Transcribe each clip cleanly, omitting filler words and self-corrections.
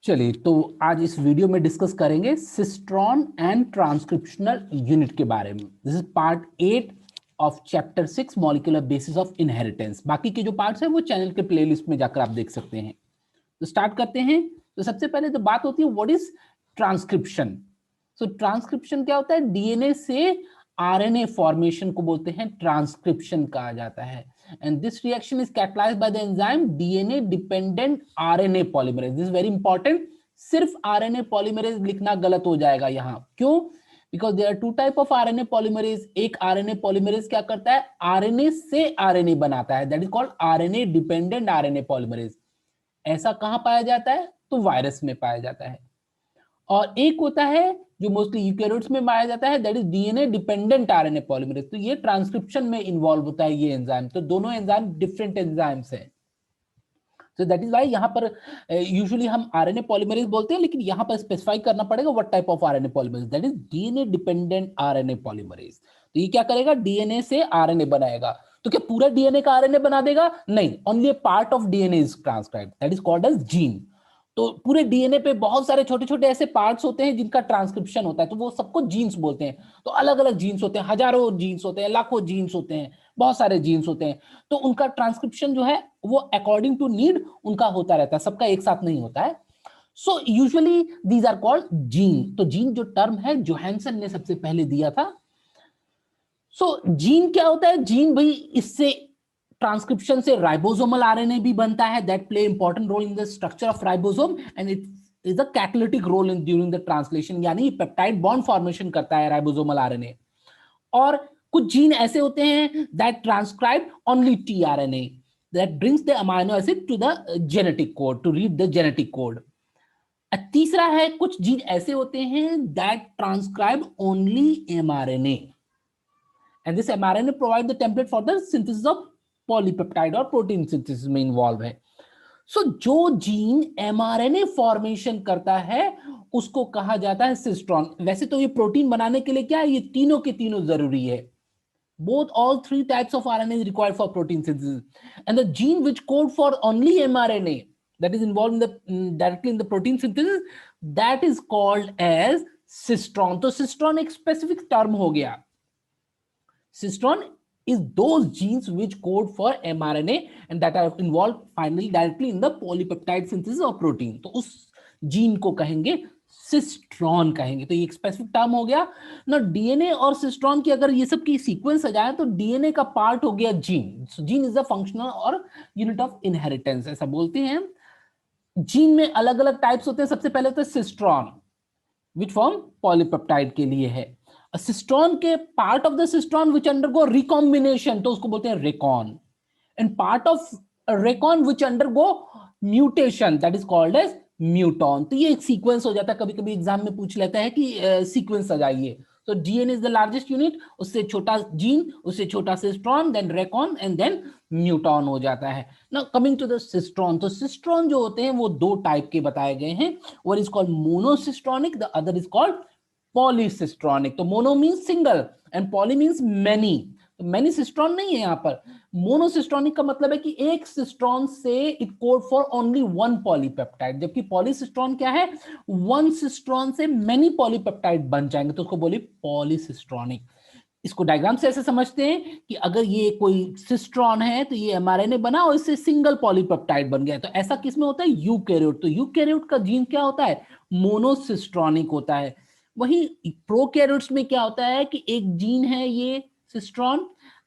चलिए, तो आज इस वीडियो में डिस्कस करेंगे सिस्ट्रॉन एंड ट्रांसक्रिप्शनल यूनिट के बारे में। This is part 8 of chapter 6 molecular basis of inheritance. बाकी के जो पार्ट्स हैं वो चैनल के प्लेलिस्ट में जाकर आप देख सकते हैं। तो स्टार्ट करते हैं। तो सबसे पहले तो बात होती है what is transcription. So transcription क्या होता है? डीएनए से आरएनए फॉर्मेशन को बोलते हैं ट्रांसक्रिप्शन कहा जाता है। And this reaction is catalyzed by the enzyme DNA dependent RNA polymerase. This is very important. सिर्फ RNA polymerase लिखना गलत हो जाएगा यहाँ। क्यों? Because there are two type of RNA polymerase. एक RNA polymerase क्या करता है? RNA से RNA बनाता है। That is called RNA dependent RNA polymerase. ऐसा कहाँ पाया जाता है? तो वायरस में पाया जाता है। और एक होता है जो मोस्टली यूकैरियोट्स में पाया जाता है, that is DNA dependent RNA polymerase. तो ये ट्रांसक्रिप्शन में इन्वॉल्व होता है ये एंजाइम। तो दोनों एंजाइम डिफरेंट एंजाइम्स हैं। So that is why यहाँ पर यूजुअली हम आरएनए पॉलीमरेज बोलते हैं, लेकिन यहाँ पर स्पेसिफाई करना पड़ेगा what type of RNA polymerase, that is DNA dependent RNA polymerase. तो ये क्या करेगा? डीएनए से आरएनए बनाएगा। तो क्या पूरा डीएनए का आरएनए बना देगा? नहीं, only a part of DNA is transcribed, that is called as gene. तो पूरे डीएनए पे बहुत सारे छोटे छोटे ऐसे पार्ट्स होते हैं जिनका ट्रांसक्रिप्शन होता है, तो वो सबको जीन्स बोलते हैं। तो अलग अलग जीन्स होते हैं, हजारों जीन्स होते हैं, लाखों जीन्स होते हैं, बहुत सारे जीन्स होते हैं। तो उनका ट्रांसक्रिप्शन जो है वो अकॉर्डिंग टू नीड उनका होता रहता है, सबका एक साथ नहीं होता है। So usually these are called gene. तो जीन जो टर्म है जोहानसन ने सबसे पहले दिया था। सो जीन क्या होता है? जीन भाई, इससे ट्रांसक्रिप्शन से राइबोसोमल आरएनए भी बनता है, that play important role in the structure of ribosome and it is a catalytic role in during the translation, यानी पेप्टाइड बॉन्ड फॉर्मेशन करता है राइबोसोमल आरएनए। और कुछ जीन ऐसे होते हैं that transcribe only tRNA, that brings the amino acid to the genetic code, to read the genetic code. तीसरा है, कुछ जीन ऐसे होते हैं that transcribe only mRNA, and this mRNA provide the template for the synthesis of polypeptide और protein synthesis में involve है। सो जो जीन mRNA फॉर्मेशन करता है उसको कहा जाता है सिस्ट्रॉन। वैसे तो ये प्रोटीन बनाने के लिए क्या है, ये तीनों के तीनों जरूरी है। Both all three types of RNA is required for protein synthesis, and the gene which code for only mRNA that is involved in the directly in the protein synthesis, that is called as cistron. तो cistron एक specific term हो गया। Cistron is those genes which code for mRNA and that are involved finally directly in the polypeptide synthesis of protein. तो उस gene को कहेंगे cistron कहेंगे। तो ये एक स्पेसिफिक टर्म हो गया ना। डीएनए और सिस्ट्रॉन की अगर ये सब की सीक्वेंस आ जाए तो डीएनए का पार्ट हो गया gene. Gene is a functional और यूनिट ऑफ इनहेरिटेंस, ऐसा बोलते हैं। जीन में अलग अलग टाइप्स होते हैं। सबसे पहले होता है सिस्ट्रॉन, विच फॉर्म पॉलीपेप्टाइड के लिए है। सिस्ट्रॉन के part of the cistron which undergo recombination, तो उसको बोलते हैं recon. And part of recon which undergo mutation, that is called as muton. तो ये एक सीक्वेंस हो जाता है, कभी कभी एग्जाम में पूछ लेता है कि सीक्वेंस सजाइए। तो DNA is the largest unit, उससे छोटा जीन, उससे छोटा cistron, then recon and then muton हो जाता है। Now coming to the cistron, तो सिस्ट्रॉन जो होते हैं वो दो टाइप के बताए गए हैं। One is called monocistronic, the other is called polycistronic. तो mono means single and poly means many. तो मैनी सिस्ट्रॉन नहीं है यहाँ पर। मोनोसिस्ट्रॉनिक का मतलब है कि एक सिस्ट्रॉन से it code for only one polypeptide, जबकि पॉलीसिस्ट्रॉन क्या है, वन सिस्ट्रॉन से मेनी पॉलीपेप्टाइड बन जाएंगे, तो उसको बोले पॉलीसिस्ट्रॉनिक। इसको डायग्राम से ऐसे समझते हैं कि अगर ये कोई सिस्ट्रॉन है तो ये एमआरएनए बना और इससे सिंगल पॉलीपेप्टाइड बन गया। तो ऐसा किसमें होता है? यूकैरियोट। तो यूकैरियोट का जीन क्या होता है? मोनोसिस्ट्रॉनिक होता है। वही प्रोकैरियोट्स में क्या होता है कि एक जीन है ये सिस्ट्रॉन,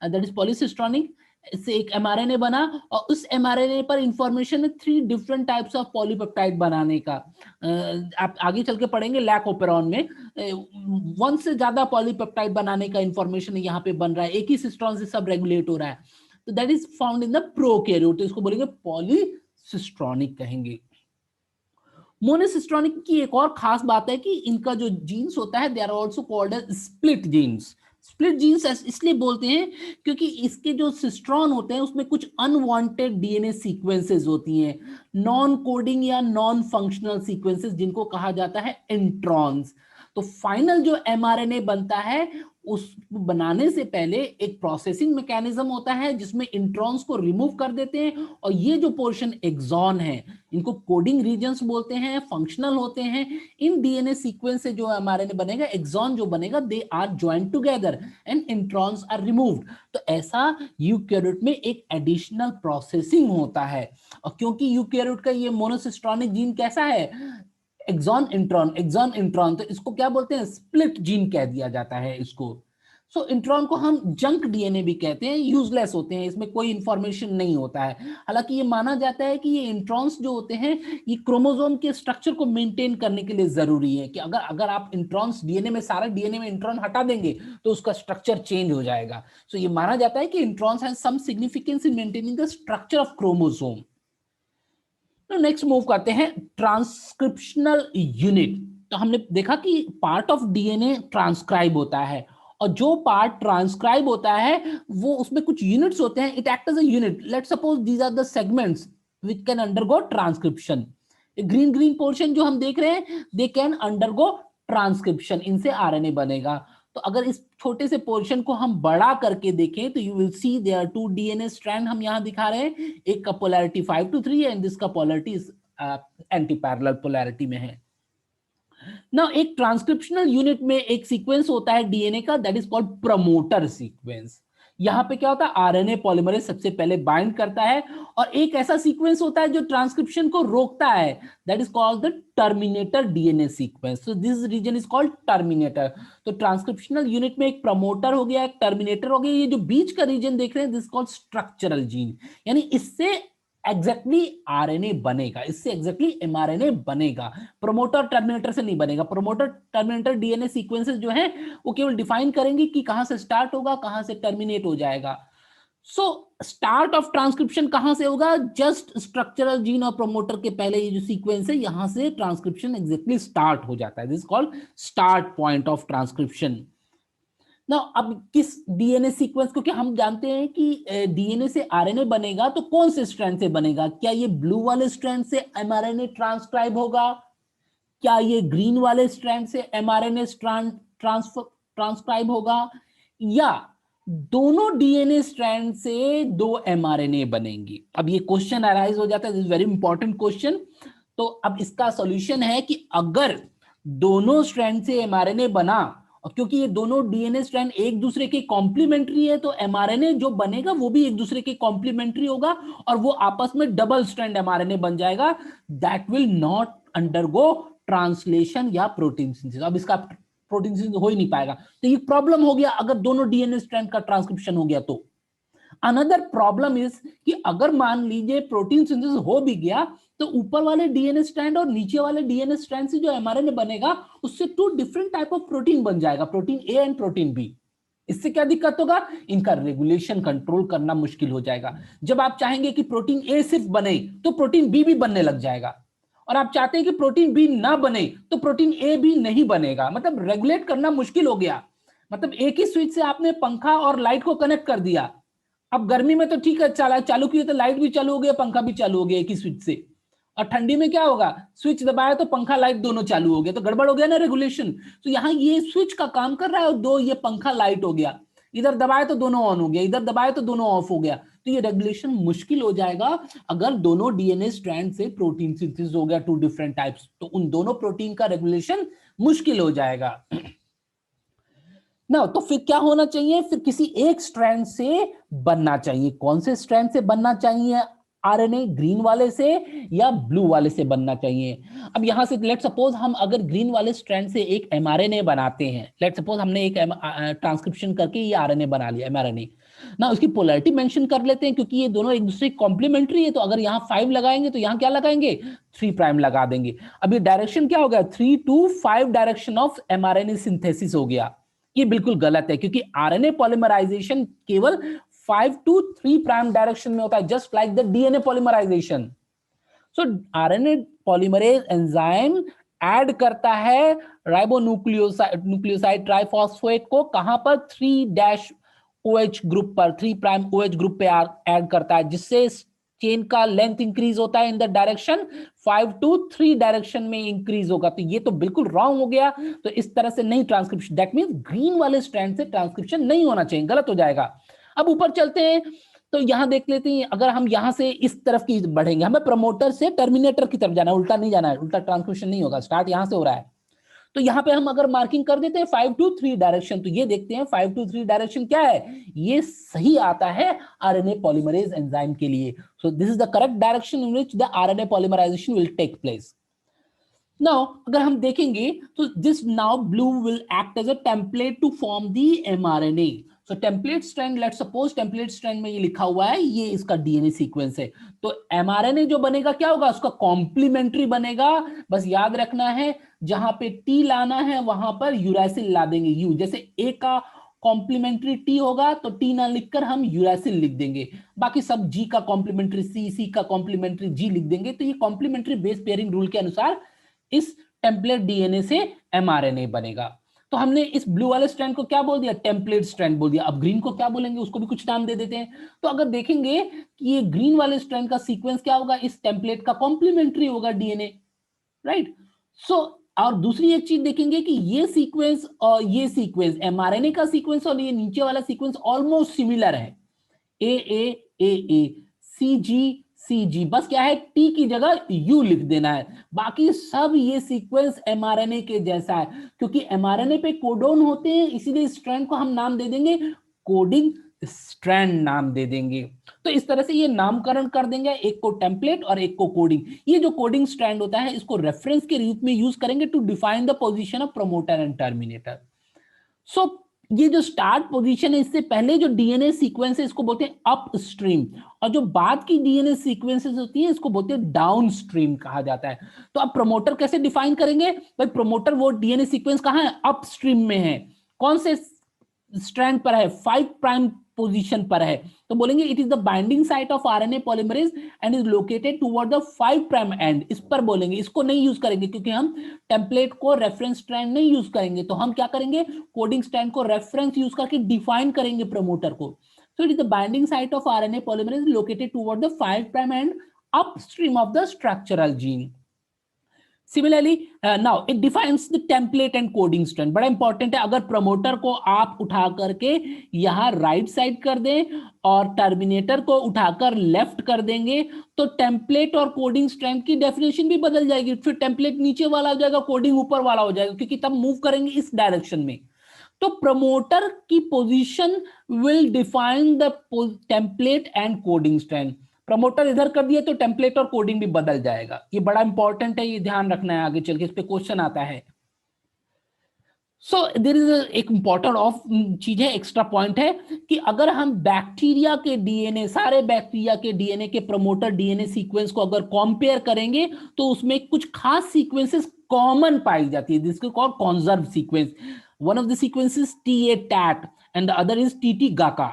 दैट इज पॉलीसिस्ट्रॉनिक, इससे एक एमआरएनए बना और उस एमआरएनए पर इंफॉर्मेशन है 3 डिफरेंट टाइप्स ऑफ पॉलीपेप्टाइड बनाने का। आप आगे चल के पढ़ेंगे लैक ओपेरॉन में, 1 से ज्यादा पॉलीपेप्टाइड बनाने का इंफॉर्मेशन यहाँ पे बन रहा है, एक ही सिस्ट्रॉन से सब रेगुलेट हो रहा है। तो that is found in the prokaryote, तो इसको बोलेंगे पॉलीसिस्ट्रॉनिक कहेंगे। मोनोसिस्ट्रॉनिक की एक और खास बात है कि इनका जो जीन्स होता है they are also called as split genes. Split genes इसलिए बोलते हैं क्योंकि इसके जो सिस्ट्रॉन होते हैं उसमें कुछ अनवांटेड डीएनए सीक्वेंसेस होती हैं, नॉन कोडिंग या नॉन फंक्शनल सीक्वेंसेस, जिनको कहा जाता है इंट्रॉन्स। तो फाइनल जो एमआरएनए बनता है उस बनाने से पहले एक प्रोसेसिंग मैकेनिज्म होता है जिसमें इंट्रॉन्स को रिमूव कर देते हैं, और ये जो पोर्शन एक्सॉन है, इनको कोडिंग रीजन्स बोलते हैं, फंक्शनल होते हैं। इन डीएनए सीक्वेंस से जो एमआरएनए बनेगा, एक्सॉन जो बनेगा, they are joint together and introns are removed. तो ऐसा यूकैरियोट में एक एडिशनल प्रोसेसिंग होता है। और क्योंकि यूकैरियोट का ये मोनोसिस्ट्रॉनिक जीन कैसा है, एक्सॉन इंट्रॉन, एक्सॉन इंट्रॉन, तो इसको क्या बोलते हैं, स्प्लिट जीन कह दिया जाता है इसको। सो इंट्रॉन को हम जंक डीएनए भी कहते हैं, यूजलेस होते हैं, इसमें कोई इंफॉर्मेशन नहीं होता है। हालांकि ये माना जाता है कि ये इंट्रॉन्स जो होते हैं ये क्रोमोसोम के स्ट्रक्चर को मेंटेन करने के लिए जरूरी है, कि अगर अगर आप इंट्रॉन्स डीएनए में, सारा डीएनए में इंट्रॉन हटा देंगे तो उसका स्ट्रक्चर चेंज हो जाएगा। सो ये माना जाता है कि introns have some significance in maintaining the structure of chromosome. Next move करते हैं ट्रांसक्रिप्शनल यूनिट। तो हमने देखा कि पार्ट ऑफ डीएनए ट्रांसक्राइब होता है, और जो पार्ट ट्रांसक्राइब होता है वो उसमें कुछ यूनिट्स होते हैं, it act as a unit. Let's suppose these are the segments which can undergo transcription. Green green portion जो हम देख रहे हैं, दे कैन अंडरगो ट्रांसक्रिप्शन, इनसे आरएनए बनेगा। तो अगर इस छोटे से पोर्शन को हम बड़ा करके देखें तो you will see there two DNA strand हम यहां दिखा रहे हैं, एक का पोलैरिटी 5:3 एंड दिस का पोलैरिटी एंटी पैरेलल पोलैरिटी में है। ना एक ट्रांसक्रिप्शनल यूनिट में एक सीक्वेंस होता है डीएनए का, that is called promoter sequence. यहां पे क्या होता है, आरएनए पॉलीमरेज सबसे पहले बाइंड करता है, और एक ऐसा सीक्वेंस होता है जो ट्रांसक्रिप्शन को रोकता है, that is called the terminator DNA sequence. So this region is called terminator. तो ट्रांसक्रिप्शनल यूनिट में एक प्रमोटर हो गया, एक टर्मिनेटर हो गया, ये जो बीच का रीजन देख रहे हैं दिस कॉल्ड स्ट्रक्चरल जीन, यानी इससे एग्जैक्टली आरएनए बनेगा, इससे एग्जैक्टली एमआरएनए बनेगा, प्रोमोटर टर्मिनेटर से नहीं बनेगा। प्रोमोटर टर्मिनेटर डीएनए सीक्वेंसेस जो है वो केवल डिफाइन करेंगे कि कहां से स्टार्ट होगा, कहां से टर्मिनेट हो जाएगा। सो स्टार्ट ऑफ ट्रांसक्रिप्शन कहां से होगा, जस्ट स्ट्रक्चरल जीन और प्रोमोटर के पहले ये जो सीक्वेंस है यहां से ट्रांसक्रिप्शन एग्जैक्टली स्टार्ट हो जाता है, this called start point of transcription. ना अब किस डीएनए सीक्वेंस, क्योंकि हम जानते हैं कि डीएनए से आरएनए बनेगा, तो कौन से स्ट्रैंड से बनेगा, क्या ये ब्लू वाले स्ट्रैंड से एमआरएनए ट्रांसक्राइब होगा, क्या ये ग्रीन वाले स्ट्रैंड से एमआरएनए ट्रांसक्राइब होगा, या दोनों डीएनए स्ट्रैंड से दो एमआरएनए बनेंगी। अब ये क्वेश्चन अराइज हो जाता है, दिस वेरी इंपॉर्टेंट क्वेश्चन। तो अब इसका सॉल्यूशन है कि अगर दोनों स्ट्रैंड से एमआरएनए बना, और क्योंकि ये दोनों डीएनए स्ट्रैंड एक दूसरे के कॉम्प्लीमेंट्री है, तो एमआरएनए जो बनेगा वो भी एक दूसरे के कॉम्प्लीमेंट्री होगा, और वो आपस में डबल स्ट्रैंड एमआरएनए बन जाएगा, that will not undergo translation या प्रोटीन सिंथेसिस। अब इसका प्रोटीन सिंथेसिस हो ही नहीं पाएगा, तो ये प्रॉब्लम हो गया अगर दोनों डीएनए स्ट्रैंड का ट्रांसक्रिप्शन हो गया तो। अनदर प्रॉब्लम इज कि अगर मान लीजिए प्रोटीन सिंथेसिस हो भी गया, तो ऊपर वाले डीएनए स्ट्रैंड और नीचे वाले डीएनए स्ट्रैंड से जो एमआरएनए बनेगा उससे two different type of protein बन जाएगा, protein A and protein B. इससे क्या दिक्कत होगा, इनका रेगुलेशन कंट्रोल करना मुश्किल हो जाएगा। जब आप चाहेंगे कि प्रोटीन ए सिर्फ बने तो प्रोटीन बी भी बनने लग जाएगा, और आप चाहते हैं कि प्रोटीन बी ना बने तो प्रोटीन ए भी नहीं बनेगा, मतलब रेगुलेट करना मुश्किल हो गया। मतलब एक ही स्विच से आपने पंखा और लाइट को कनेक्ट कर दिया। अब गर्मी में तो ठीक है, चालू किए तो लाइट भी चालू हो गया, पंखा भी चालू हो गया एक ही स्विच से। और ठंडी में क्या होगा, स्विच दबाया तो पंखा लाइट दोनों चालू हो गया, तो गड़बड़ हो गया ना रेगुलेशन। तो यहाँ ये स्विच का काम कर रहा है और दो ये पंखा लाइट हो गया, इधर दबाए तो दोनों ऑन हो गया, इधर दबाए तो दोनों ऑफ हो गया। तो ये रेगुलेशन मुश्किल हो जाएगा अगर दोनों डीएनए स्ट्रैंड से प्रोटीन सिंथेसिस हो गया टू डिफरेंट टाइप्स, तो उन दोनों प्रोटीन का रेगुलेशन मुश्किल हो जाएगा ना। तो फिर क्या होना चाहिए, फिर किसी एक स्ट्रैंड से बनना चाहिए। कौन से स्ट्रैंड से बनना चाहिए आरएनए, ग्रीन वाले से या ब्लू वाले से बनना चाहिए। अब यहां से लेट सपोज हम अगर ग्रीन वाले स्ट्रैंड से एक एमआरएनए बनाते हैं, लेट सपोज हमने एक ट्रांसक्रिप्शन करके ये आरएनए बना लिया एमआरएनए ना, उसकी पोलैरिटी मेंशन कर लेते हैं क्योंकि ये दोनों एक दूसरे कॉम्प्लीमेंट्री है। तो अगर यहाँ 5 लगाएंगे तो यहाँ क्या लगाएंगे, 3 प्राइम लगा देंगे। अब ये डायरेक्शन क्या हो गया, 3 to 5 direction of mRNA synthesis हो गया। ये बिल्कुल गलत है क्योंकि आरएनए पॉलीमराइजेशन केवल 5 to 3 प्राइम डायरेक्शन में होता है, just like the DNA polymerization. So RNA polymerase enzyme add करता है राइबोन्यूक्लियोसाइड ट्राइफॉस्फेट को, कहां पर, 3' OH ग्रुप पर, 3' OH ग्रुप पे ऐड करता है, जिससे चेन का लेंथ इंक्रीज होता है in the direction 5 to 3 direction में इंक्रीज होगा, तो ये तो बिल्कुल रॉन्ग हो गया। तो इस तरह से नहीं ट्रांसक्रिप्शन, दैट मींस ग्रीन वाले स्ट्रैंड से ट्रांसक्रिप्शन नहीं होना चाहिए, गलत हो जाएगा। अब ऊपर चलते हैं, तो यहां देख लेते हैं, अगर हम यहां से इस तरफ की बढ़ेंगे, हमें प्रमोटर से टर्मिनेटर की तरफ जाना है, उल्टा नहीं जाना है, उल्टा ट्रांसक्रिप्शन नहीं होगा, स्टार्ट यहां से हो रहा है। तो यहाँ पे हम अगर मार्किंग कर देते हैं 5 to 3 डायरेक्शन, तो ये देखते हैं 5 to 3 डायरेक्शन क्या है, ये सही आता है आरएनए पॉलीमरेज एंजाइम के लिए। So this is the correct direction in which the RNA polymerization will take place. Now अगर हम देखेंगे तो this now blue will act as a template to form the mRNA. So template strand, let's suppose template strand में ये लिखा हुआ है, ये इसका डीएनए सीक्वेंस है, तो एमआरएनए जो बनेगा क्या होगा, उसका कॉम्प्लीमेंट्री बनेगा। बस याद रखना है, जहां पे टी लाना है वहां पर यूरैसिल ला देंगे, यू, जैसे ए का कॉम्प्लीमेंट्री टी होगा तो टी ना लिखकर हम यूरैसिल लिख देंगे, बाकी सब जी का कॉम्प्लीमेंट्री सी, सी का कॉम्प्लीमेंट्री जी लिख देंगे। तो ये कॉम्प्लीमेंट्री बेस पेयरिंग रूल के अनुसार इस टेम्पलेट डीएनए से एमआरएनए बनेगा। तो हमने इस ब्लू वाले स्ट्रैंड को क्या बोल दिया, टेम्पलेट स्ट्रैंड बोल दिया। अब ग्रीन को क्या बोलेंगे, उसको भी कुछ नाम दे देते हैं। तो अगर देखेंगे कि ये ग्रीन वाले स्ट्रैंड का सीक्वेंस क्या होगा, इस टेम्पलेट का कॉम्प्लीमेंट्री होगा डीएनए, राइट। सो और दूसरी एक चीज देखेंगे कि ये सीक्वेंस और ये सीक्वेंस, एमआरएनए का सीक्वेंस और ये नीचे वाला सीक्वेंस ऑलमोस्ट सिमिलर है, ए ए ए ए, सी जी सी जी, बस क्या है टी की जगह यू लिख देना है। बाकी सब ये सीक्वेंस एमआरएनए के जैसा है, क्योंकि एमआरएनए पे कोडोन होते हैं, इसीलिए स्ट्रैंड को हम नाम दे देंगे कोडिंग स्ट्रैंड नाम दे देंगे। तो इस तरह से ये नामकरण कर देंगे, एक को टेम्पलेट और एक को कोडिंग। ये जो कोडिंग स्ट्रैंड होता है इसको रेफरेंस के रूप में यूज करेंगे to define the position of promoter and terminator. So ये जो स्टार्ट पोजीशन है, इससे पहले जो डीएनए सीक्वेंस है इसको बोलते हैं अपस्ट्रीम, और जो बाद की डीएनए सीक्वेंसेस होती है इसको बोलते हैं डाउनस्ट्रीम कहा जाता है। तो अब प्रमोटर कैसे डिफाइन करेंगे, भाई प्रमोटर वो डीएनए सीक्वेंस कहां है, अपस्ट्रीम में है, कौन से स्ट्रैंड पर है, 5 प्राइम पोजीशन पर है। तो बोलेंगे it is the binding site of RNA polymerase and is located toward the 5 prime and. इस पर बोलेंगे, इसको नहीं यूज करेंगे क्योंकि हम टेम्पलेट को रेफरेंस स्ट्रैंड नहीं यूज करेंगे, तो हम क्या करेंगे, कोडिंग स्ट्रैंड को रेफरेंस यूज करके डिफाइन करेंगे प्रमोटर को। So it is the binding site of RNA polymerase located toward the 5 prime and upstream of the structural gene. Similarly, now it defines the template and coding strand. बड़ा important है, अगर promoter को आप उठा करके यहां right side कर दें और टर्मिनेटर को उठाकर लेफ्ट कर देंगे तो टेम्पलेट और कोडिंग स्ट्रैंड की डेफिनेशन भी बदल जाएगी। फिर टेम्पलेट नीचे वाला हो जाएगा, कोडिंग ऊपर वाला हो जाएगा, क्योंकि तब मूव करेंगे इस डायरेक्शन में। तो प्रमोटर की position will define the template and coding strand. Promoter इधर कर दिया तो टेम्पलेट और कोडिंग भी बदल जाएगा। ये बड़ा इंपॉर्टेंट है, ये ध्यान रखना है, आगे चल के इस पे क्वेश्चन आता है। सो देयर इज एक इंपॉर्टेंट ऑफ चीज है, एक्स्ट्रा पॉइंट है कि अगर हम बैक्टीरिया के डीएनए, सारे बैक्टीरिया के डीएनए के प्रमोटर डीएनए सीक्वेंस को अगर कंपेयर करेंगे तो उसमें कुछ खास सीक्वेंसेस कॉमन पाई जाती है, जिसको called conserve sequence. One of the sequences TA TAT and the other is TT GACA।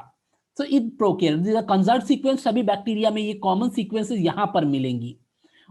So in prokaryote conserve sequence सभी बैक्टीरिया में ये कॉमन सीक्वेंसेस यहां पर मिलेंगी।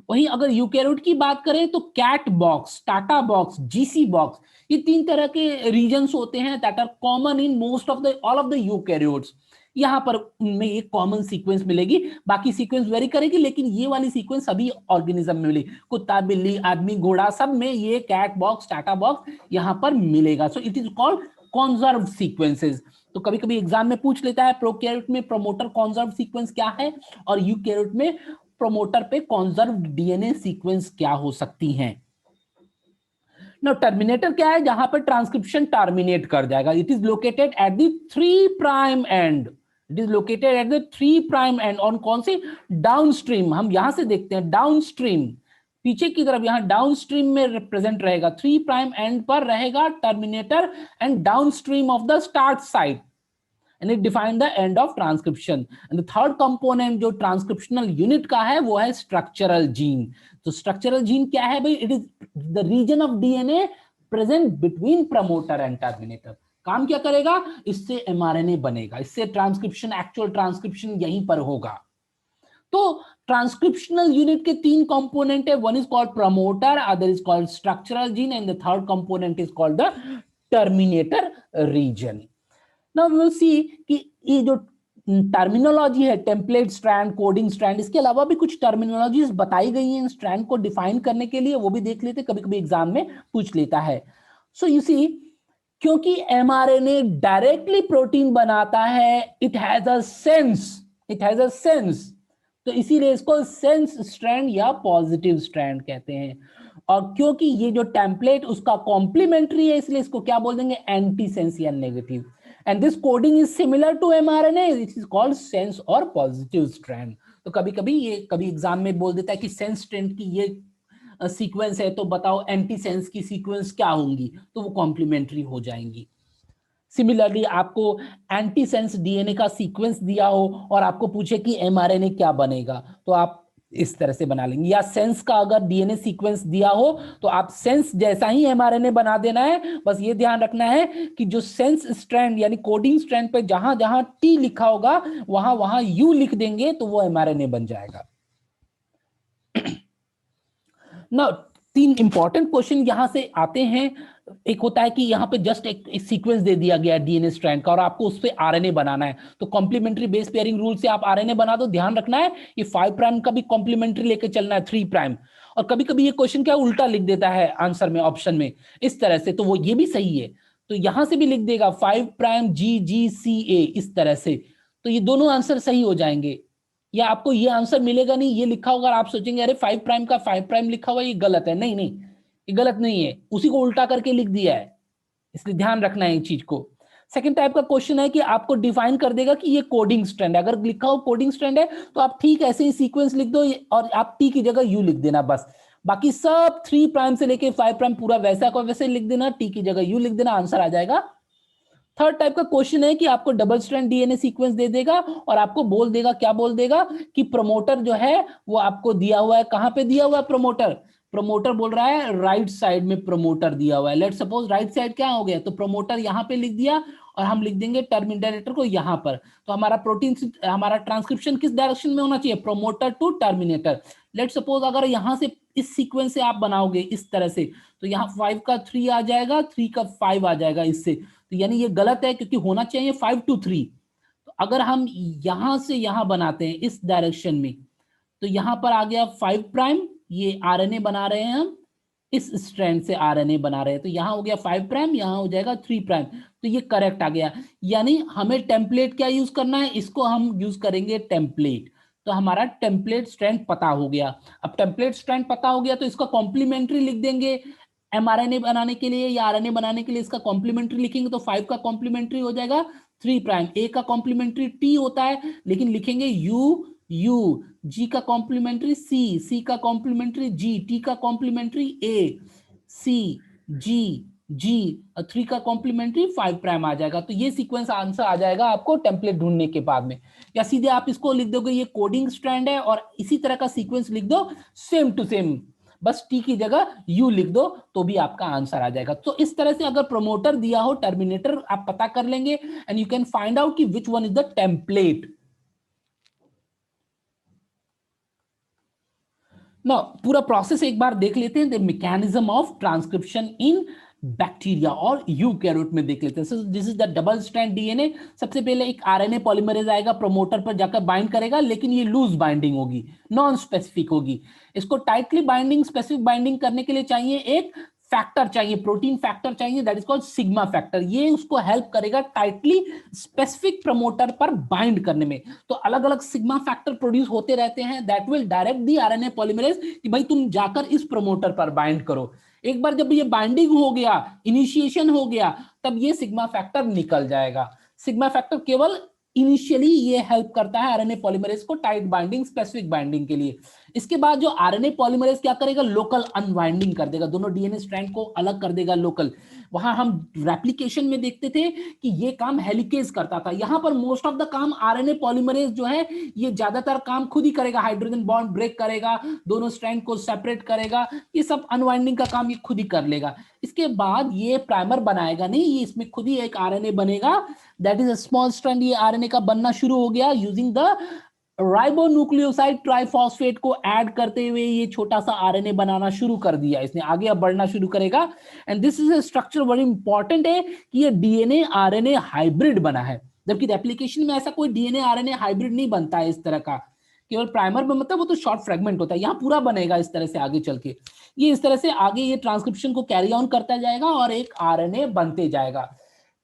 वहीं अगर यूकैरियोट की बात करें तो CAAT box, TATA box, GC box, ये 3 तरह के रीजन्स होते हैं that are common in most of the all of the eukaryotes. यहां पर उनमें एक कॉमन सीक्वेंस मिलेगी, बाकी सीक्वेंस वेरी करेगी, लेकिन ये वाली सीक्वेंस सभी ऑर्गेनिज्म में मिलेगी, कुत्ता, बिल्ली, आदमी, घोड़ा, सब में ये कैट बॉक्स, टाटा बॉक्स यहां पर मिलेगा। So it is called conserve sequences. तो कभी कभी एग्जाम में पूछ लेता है प्रोकैरियोट में प्रमोटर कॉन्जर्व सीक्वेंस क्या है और यूकैरियोट में प्रमोटर पे कॉन्जर्व डीएनए सीक्वेंस क्या हो सकती हैं। नाउ टर्मिनेटर क्या है, जहां पर ट्रांसक्रिप्शन टर्मिनेट कर जाएगा। It is located at the 3 prime and, it is located at the 3 prime and on कौन से, डाउनस्ट्रीम। हम यहां से देखते हैं डाउनस्ट्रीम, पीछे की तरफ यहां डाउनस्ट्रीम में रिप्रेजेंट रहेगा, 3 प्राइम एंड पर रहेगा terminator and downstream of the start site and it define the end of transcription. And the third component जो ट्रांसक्रिप्शनल यूनिट का है वो है स्ट्रक्चरल जीन। तो स्ट्रक्चरल जीन क्या है भाई, it is the region of DNA present between promoter and terminator. काम क्या करेगा, इससे एमआरएनए बनेगा, इससे ट्रांसक्रिप्शन, एक्चुअल ट्रांसक्रिप्शन यहीं पर होगा। तो ट्रांसक्रिप्शनल यूनिट के 3 कंपोनेंट है, one is called promoter, other is called structural gene and the third component is called the terminator region. Now we will see कि ये जो टर्मिनोलॉजी है, टेम्पलेट स्ट्रैंड, कोडिंग स्ट्रैंड, इसके अलावा भी कुछ टर्मिनोलॉजीज बताई गई हैं स्ट्रैंड को डिफाइन करने के लिए, वो भी देख लेते, कभी कभी एग्जाम में पूछ लेता है। सो यू सी, क्योंकि एमआरएनए डायरेक्टली प्रोटीन बनाता है, it has a sense, it has a sense, तो इसीलिए इसको सेंस स्ट्रैंड या पॉजिटिव स्ट्रैंड कहते हैं। और क्योंकि ये जो टेम्पलेट उसका कॉम्प्लीमेंट्री है, इसलिए इसको क्या बोल देंगे, एंटी सेंस या negative. And this coding is similar to mRNA, it is called sense और पॉजिटिव स्ट्रैंड। तो कभी कभी ये कभी एग्जाम में बोल देता है कि सेंस स्ट्रैंड की ये सीक्वेंस है, तो बताओ एंटी सेंस की सीक्वेंस क्या होंगी, तो वो कॉम्प्लीमेंट्री हो जाएंगी। सिमिलरली आपको एंटी सेंस डीएनए का सीक्वेंस दिया हो और आपको पूछे कि एमआरएनए क्या बनेगा, तो आप इस तरह से बना लेंगे। या सेंस का अगर डीएनए सीक्वेंस दिया हो तो आप सेंस जैसा ही एमआरएनए बना देना है। बस ये ध्यान रखना है कि जो सेंस स्ट्रैंड यानी कोडिंग स्ट्रैंड पे जहां जहां टी लिखा होगा वहां वहां यू लिख देंगे, तो वो एमआरएनए बन जाएगा। ना 3 इंपॉर्टेंट क्वेश्चन यहां से आते हैं। एक होता है कि यहाँ पे जस्ट एक सीक्वेंस दे दिया गया है डीएनए स्ट्रैंड का और आपको उस पर आरएनए बनाना है, तो कॉम्प्लीमेंट्री बेस पेयरिंग रूल से आप आरएनए बना दो। ध्यान रखना है ये 5 प्राइम का भी कॉम्प्लीमेंट्री लेके चलना है 3 प्राइम। और कभी कभी ये क्वेश्चन क्या उल्टा लिख देता है आंसर में, ऑप्शन में इस तरह से, तो वो ये भी सही है। तो यहां से भी लिख देगा 5 प्राइम GGCA इस तरह से, तो ये दोनों आंसर सही हो जाएंगे। या आपको ये आंसर मिलेगा नहीं, ये लिखा होगा और आप सोचेंगे अरे 5 प्राइम का 5 प्राइम लिखा हुआ ये गलत है। नहीं नहीं, ये गलत नहीं है, उसी को उल्टा करके लिख दिया है, इसलिए ध्यान रखना है इस चीज को। सेकंड टाइप का क्वेश्चन है कि आपको डिफाइन कर देगा कि ये कोडिंग स्ट्रैंड है। अगर लिखा हो कोडिंग स्ट्रैंड है तो आप ठीक ऐसे ही सीक्वेंस लिख दो और आप टी की जगह यू लिख देना बस। बाकी सब 3 प्राइम से लेके 5 प्राइम पूरा वैसा को वैसे लिख देना, टी की जगह यू लिख देना, आंसर आ जाएगा। थर्ड टाइप का क्वेश्चन है कि आपको डबल स्ट्रैंड डीएनए सीक्वेंस दे देगा और आपको बोल देगा, क्या बोल देगा कि प्रमोटर जो है वो आपको दिया हुआ है, कहां पे दिया हुआ है प्रमोटर, प्रमोटर बोल रहा है राइट साइड में प्रमोटर दिया हुआ है। लेट सपोज राइट साइड क्या हो गया, तो प्रमोटर यहां पे लिख दिया और हम लिख देंगे टर्मिनेटर को यहां पर। तो हमारा प्रोटीन, हमारा ट्रांसक्रिप्शन किस डायरेक्शन में होना चाहिए, promoter to terminator. Let suppose अगर यहां से इस सीक्वेंस से आप बनाओगे इस तरह से, तो यहाँ 5 का 3 आ जाएगा, 3 का 5 आ जाएगा इससे, तो यानी ये गलत है क्योंकि होना चाहिए 5 to 3। तो अगर हम यहां से यहां बनाते हैं इस डायरेक्शन में, तो यहां पर आ गया 5 प्राइम, ये आरएनए बना रहे हैं हम, इस स्ट्रैंड से आरएनए बना रहे हैं, तो यहां हो गया 5 प्राइम, यहां हो जाएगा 3 प्राइम, तो ये करेक्ट आ गया। यानी हमें टेम्पलेट क्या यूज करना है, इसको हम यूज करेंगे टेम्पलेट। तो हमारा टेम्पलेट स्ट्रैंड पता हो गया। अब टेम्पलेट स्ट्रैंड पता हो गया तो इसका कॉम्प्लीमेंट्री लिख देंगे एमआरएनए बनाने के लिए या आरएनए बनाने के लिए, इसका कॉम्प्लीमेंट्री लिखेंगे तो 5 का कॉम्प्लीमेंट्री हो जाएगा 3 प्राइम, ए का कॉम्प्लीमेंट्री टी होता है लेकिन लिखेंगे यू यू, जी का कॉम्प्लीमेंट्री सी, सी का कॉम्प्लीमेंट्री जी, टी का कॉम्प्लीमेंट्री ए, सी जी जी, और 3 का कॉम्प्लीमेंट्री 5 प्राइम आ जाएगा। तो ये सीक्वेंस आंसर आ जाएगा आपको टेम्पलेट ढूंढने के बाद में। या सीधे आप इसको लिख दोगे ये कोडिंग स्ट्रैंड है और इसी तरह का सीक्वेंस लिख दो सेम टू सेम, बस टी की जगह यू लिख दो तो भी आपका आंसर आ जाएगा। तो इस तरह से अगर प्रमोटर दिया हो, टर्मिनेटर आप पता कर लेंगे and you can find out कि which one is the template. ना पूरा प्रोसेस एक बार देख लेते हैं, the mechanism of transcription in bacteria और यूकैरियोट में देख लेते हैं। This is the double strand DNA. सबसे पहले एक आरएनए पॉलीमरेज आएगा, प्रोमोटर पर जाकर बाइंड करेगा, लेकिन ये लूज बाइंडिंग होगी, नॉन स्पेसिफिक होगी। इसको टाइटली बाइंडिंग, स्पेसिफिक बाइंडिंग करने के लिए चाहिए एक फैक्टर, चाहिए प्रोटीन फैक्टर चाहिए, that is called sigma factor. ये उसको हेल्प करेगा टाइटली स्पेसिफिक प्रमोटर पर बाइंड करने में। तो अलग अलग सिग्मा फैक्टर प्रोड्यूस होते रहते हैं that will direct the RNA polymerase कि भाई तुम जाकर इस प्रमोटर पर बाइंड करो। एक बार जब ये बाइंडिंग हो गया, इनिशिएशन हो गया, तब ये सिग्मा फैक्टर निकल जाएगा। सिग्मा फैक्टर केवल इनिशियली ये हेल्प करता है आरएनए पॉलीमरेज को टाइट बाइंडिंग, स्पेसिफिक बाइंडिंग के लिए। इसके बाद जो आरएनए पॉलीमरेज क्या करेगा, लोकल अनबाइंडिंग कर देगा, दोनों डीएनए स्ट्रैंड को अलग कर देगा लोकल। वहां हम रेप्लिकेशन में देखते थे कि ये काम हेलिकेज करता था, यहां पर मोस्ट ऑफ द काम आरएनए पॉलीमरेज जो है ये ज्यादातर काम खुद ही करेगा, हाइड्रोजन बॉन्ड ब्रेक करेगा, दोनों स्ट्रैंड को सेपरेट करेगा, ये सब अनवाइंडिंग का काम ये खुद ही कर लेगा। इसके बाद ये प्राइमर बनाएगा नहीं, ये इसमें खुद ही एक आरएनए बनेगा, that is a small strand. ये आरएनए का बनना शुरू हो गया यूजिंग द राइबोन्यूक्लियोसाइड ट्राइफॉस्फेट को ऐड करते हुए ये छोटा सा आरएनए बनाना शुरू कर दिया इसने, आगे अब बढ़ना शुरू करेगा। And this is a structure very important है कि ये डीएनए आरएनए हाइब्रिड बना है। जबकि रेप्लिकेशन में ऐसा कोई डीएनए आरएनए हाइब्रिड नहीं बनता है इस तरह का, केवल प्राइमर में मतलब वो तो शॉर्ट फ्रेगमेंट होता है, यहाँ पूरा बनेगा इस तरह से आगे चल के। ये इस तरह से आगे ये ट्रांसक्रिप्शन को कैरी ऑन करता जाएगा और एक आरएनए बनते जाएगा।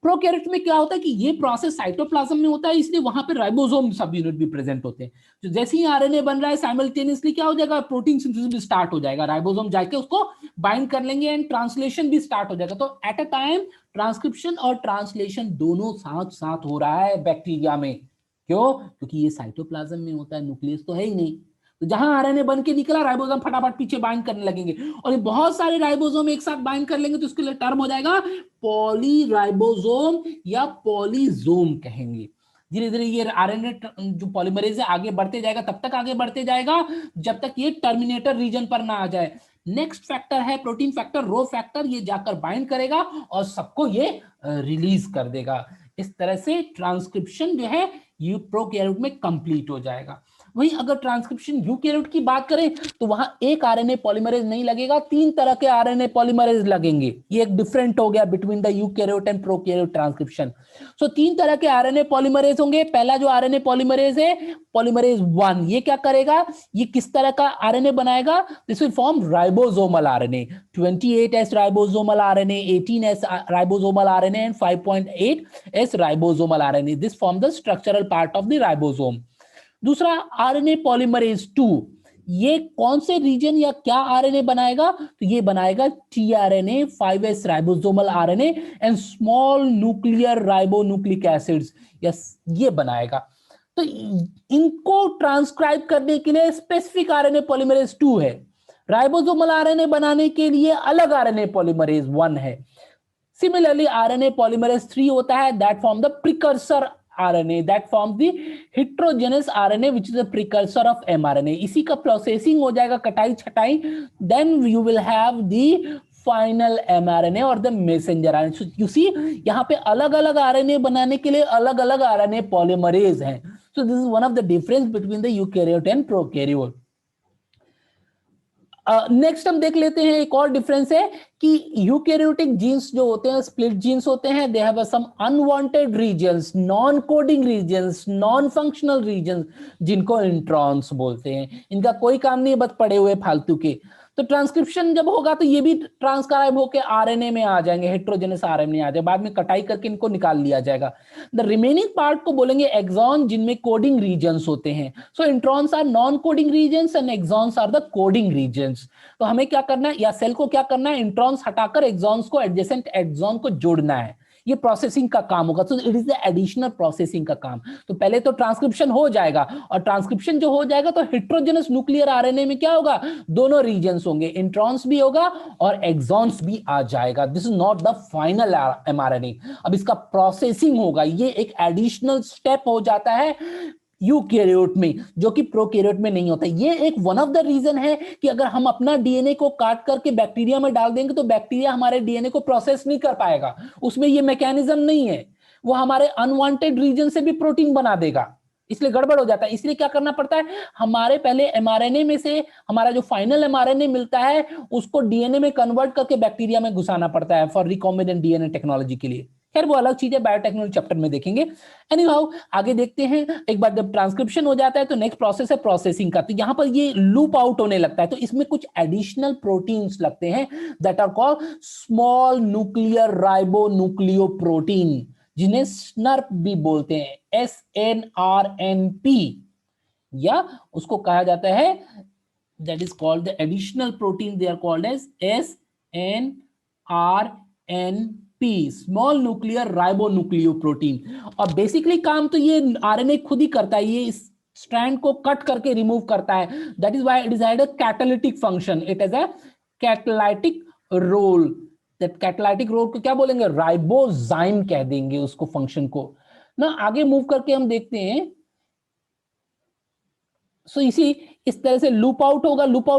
प्रोकैरियोट में क्या होता है कि ये प्रोसेस साइटोप्लाज्म में होता है, इसलिए वहां पे राइबोसोम सब यूनिट भी प्रेजेंट होते हैं। तो जैसे ही आरएनए बन रहा है साइमल्टेनियसली क्या हो जाएगा, प्रोटीन सिंथेसिस भी स्टार्ट हो जाएगा, राइबोसोम जाके उसको बाइंड कर लेंगे एंड ट्रांसलेशन भी स्टार्ट हो जाएगा। तो एट अ टाइम ट्रांसक्रिप्शन और ट्रांसलेशन दोनों साथ साथ हो रहा है बैक्टीरिया में। क्यों? क्योंकि ये साइटोप्लाज्म में होता है, न्यूक्लियस तो है ही नहीं। तो जहां आरएनए बन के निकला, राइबोसोम फटाफट पीछे बाइंड करने लगेंगे, और ये बहुत सारे राइबोसोम एक साथ बाइंड कर लेंगे, तो इसके लिए टर्म हो जाएगा पॉलीराइबोसोम या पॉलीजोम कहेंगे। धीरे धीरे ये आरएनए जो पॉलीमरेज है आगे बढ़ते जाएगा, तब तक आगे बढ़ते जाएगा जब तक ये टर्मिनेटर रीजन पर ना आ जाए। नेक्स्ट फैक्टर है प्रोटीन फैक्टर, रो फैक्टर, ये जाकर बाइंड करेगा और सबको ये रिलीज कर देगा। इस तरह से ट्रांसक्रिप्शन जो है यू प्रोकैरियोट में कंप्लीट हो जाएगा। वहीं अगर ट्रांसक्रिप्शन यूकैरियोट की बात करें तो वहां एक आरएनए पॉलीमरेज नहीं लगेगा, 3 तरह के आरएनए पॉलीमरेज लगेंगे। ये एक डिफरेंट हो गया between the eukaryote and prokaryote transcription. So 3 तरह के आरएनए पॉलीमरेज होंगे। पहला जो आरएनए पॉलीमरेज है पॉलीमरेज 1, ये क्या करेगा, ये किस तरह का आरएनए बनाएगा, this will form ribosomal RNA. 28S ribosomal RNA, 18S ribosomal RNA and 5.8S ribosomal RNA, this form the structural part of the ribosome. दूसरा आरएनए पॉलीमरेज 2, ये कौन से रीजन या क्या आरएनए बनाएगा, तो ये बनाएगा tRNA, 5S ribosomal RNA and small nuclear ribonucleic acids, yes ये बनाएगा। तो इनको ट्रांसक्राइब करने के लिए स्पेसिफिक आरएनए पॉलीमरेज 2 है, राइबोसोमल आरएनए बनाने के लिए अलग आरएनए पॉलीमरेज 1 है। Similarly, RNA polymerase 3 होता है, that form the precursor RNA, that forms the heterogeneous RNA which is a precursor of mRNA. इसी का प्रोसेसिंग हो जाएगा, कटाई छटाई, then you will have the final mRNA और the messenger RNA. So you see यहाँ पे अलग अलग RNA बनाने के लिए अलग अलग RNA polymerase हैं. So this is one of the difference between the eukaryote and prokaryote. Next हम देख लेते हैं एक और डिफरेंस है कि यूकैरियोटिक जीन्स जो होते हैं स्प्लिट जीन्स होते हैं, they have some unwanted regions, non coding regions, non functional regions, जिनको इंट्रॉन्स बोलते हैं। इनका कोई काम नहीं है, बस पड़े हुए फालतू के। तो ट्रांसक्रिप्शन जब होगा तो ये भी ट्रांसक्राइब होकर आरएनए में आ जाएंगे, हेट्रोजेनस आरएनए आ जाए, बाद में कटाई करके इनको निकाल लिया जाएगा। द रिमेनिंग पार्ट को बोलेंगे एक्सॉन, जिनमें कोडिंग रीजन्स होते हैं। So introns are non coding regions and exons are the coding regions. तो हमें क्या करना है, या सेल को क्या करना है, इंट्रॉन्स हटाकर एक्सॉन्स को, एडजेसेंट एक्सॉन को जोड़ना है, ये प्रोसेसिंग का काम होगा। तो it is the additional processing का काम। तो पहले तो ट्रांसक्रिप्शन हो जाएगा, और ट्रांसक्रिप्शन जो हो जाएगा तो हेट्रोजेनस न्यूक्लियर आरएनए में क्या होगा, दोनों रीजन्स होंगे, इंट्रॉन्स भी होगा और एक्सॉन्स भी आ जाएगा। This is not the final mRNA, अब इसका प्रोसेसिंग होगा, ये एक एडिशनल स्टेप हो जाता है यूकैरियोट में, जो कि प्रोकैरियोट में नहीं होता। ये एक वन ऑफ द रीजन है कि अगर हम अपना डीएनए को काट करके बैक्टीरिया में डाल देंगे तो बैक्टीरिया हमारे डीएनए को प्रोसेस नहीं कर पाएगा, उसमें ये मैकेनिज्म नहीं है, वो हमारे अनवांटेड रीजन से भी प्रोटीन बना देगा, इसलिए गड़बड़ हो जाता है। इसलिए क्या करना पड़ता है, हमारे पहले एमआरएनए में से हमारा जो फाइनल एमआरएनए मिलता है उसको डीएनए में कन्वर्ट करके बैक्टीरिया में घुसाना पड़ता है फॉर रिकॉम्बिनेंट डीएनए टेक्नोलॉजी के लिए। खैर वो अलग चीज है, बायोटेक्नोलॉजी चैप्टर में देखेंगे। एनीहाउ आगे देखते हैं। एक बार जब ट्रांसक्रिप्शन हो जाता है तो नेक्स्ट प्रोसेस है प्रोसेसिंग का। तो यहां पर ये लूप आउट होने लगता है, तो इसमें कुछ एडिशनल प्रोटीन्स लगते हैं that are called small nuclear ribonucleoprotein, जिन्हें स्नर्प भी बोलते हैं, SNRNP, या उसको कहा जाता है that is called the additional protein, they are called as SNRNP, small nuclear ribonucleoprotein. और बेसिकली काम तो ये आरएनए खुद ही करता है, ये इस स्ट्रैंड को कट करके रिमूव करता है। That is why it is had a catalytic function, it has a catalytic role. That catalytic role को क्या बोलेंगे, राइबोजाइम कह देंगे उसको, फंक्शन को ना। आगे मूव करके हम देखते हैं सो इस तरह से लूप आउट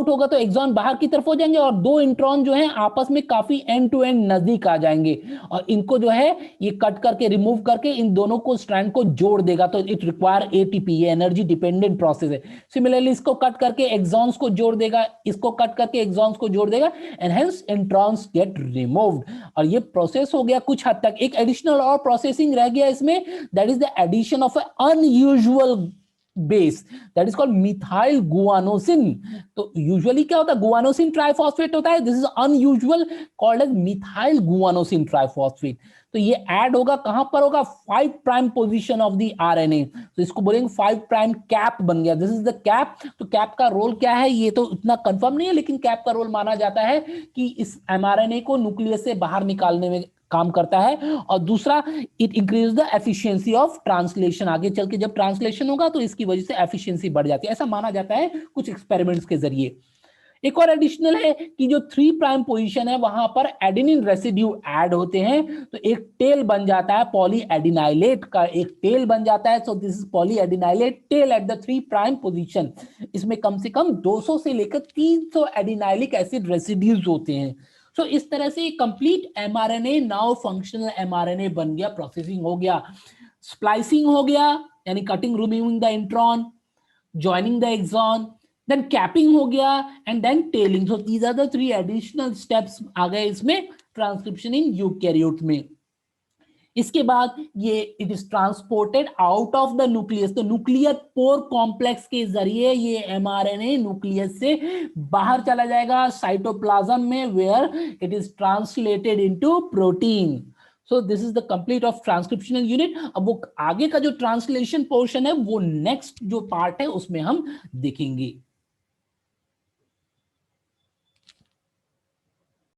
होगा तो एक्सॉन बाहर की तरफ हो जाएंगे और दो इंट्रॉन जो हैं आपस में काफी एंड टू एंड नजदीक आ जाएंगे और इनको जो है ये कट करके रिमूव करके इन दोनों को स्ट्रैंड को जोड़ देगा, तो इट रिक्वायर एटीपी, ये एनर्जी डिपेंडेंट प्रोसेस है। सिमिलरली इसको कट करके एक्सॉन्स को जोड़ देगा, इसको कट करके एक्सॉन्स को जोड़ देगा and hence introns get removed. और ये प्रोसेस हो गया कुछ हद तक। एक एडिशनल और प्रोसेसिंग रह गया इसमें, that is the addition of a unusual base, that is called methyl guanosine. तो यूजुअली क्या होता है, गुआनोसिन ट्राइफॉस्फेट होता है, this is unusual called as methyl guanosine triphosphate. तो ये ऐड होगा, कहां पर होगा, 5 prime position of the RNA, तो इसको बोलेंगे 5 प्राइम कैप बन गया, दिस इज द कैप। तो कैप का रोल क्या है ये तो इतना कंफर्म नहीं है, लेकिन कैप का रोल माना जाता है कि इस एमआरएनए को न्यूक्लियस से बाहर निकालने में काम करता है। और दूसरा, it increase the efficiency of translation, आगे चल के जब ट्रांसलेशन होगा तो इसकी वजह से एफिशिएंसी बढ़ जाती है, ऐसा माना जाता है कुछ एक्सपेरिमेंट्स के जरिए। एक और एडिशनल है कि जो 3 प्राइम पोजीशन है वहां पर एडेनिन रेसिड्यू ऐड होते हैं, तो एक टेल बन जाता है पॉली एडिनाइलेट का, एक टेल बन जाता है। So this is poly adenylate tail at the 3 prime position. इसमें कम से कम 200 से लेकर 300 एडिनाइलिक एसिड रेसिड्यूज होते हैं। सो इस तरह से complete mRNA now functional mRNA बन गया, प्रोसेसिंग हो गया, स्प्लाइसिंग हो गया यानी cutting removing the intron, joining the exon, then capping हो गया and then tailing. So these are the 3 additional steps आ गए इसमें ट्रांसक्रिप्शन इन यूकैरियोट में। इसके बाद ये it is transported out of the nucleus, तो न्यूक्लियर पोर कॉम्प्लेक्स के जरिए ये एमआरएनए न्यूक्लियस से बाहर चला जाएगा साइटोप्लाज्म में, where it is translated into protein. So this is the complete of transcriptional unit. अब वो आगे का जो ट्रांसलेशन पोर्शन है वो नेक्स्ट जो पार्ट है उसमें हम देखेंगे।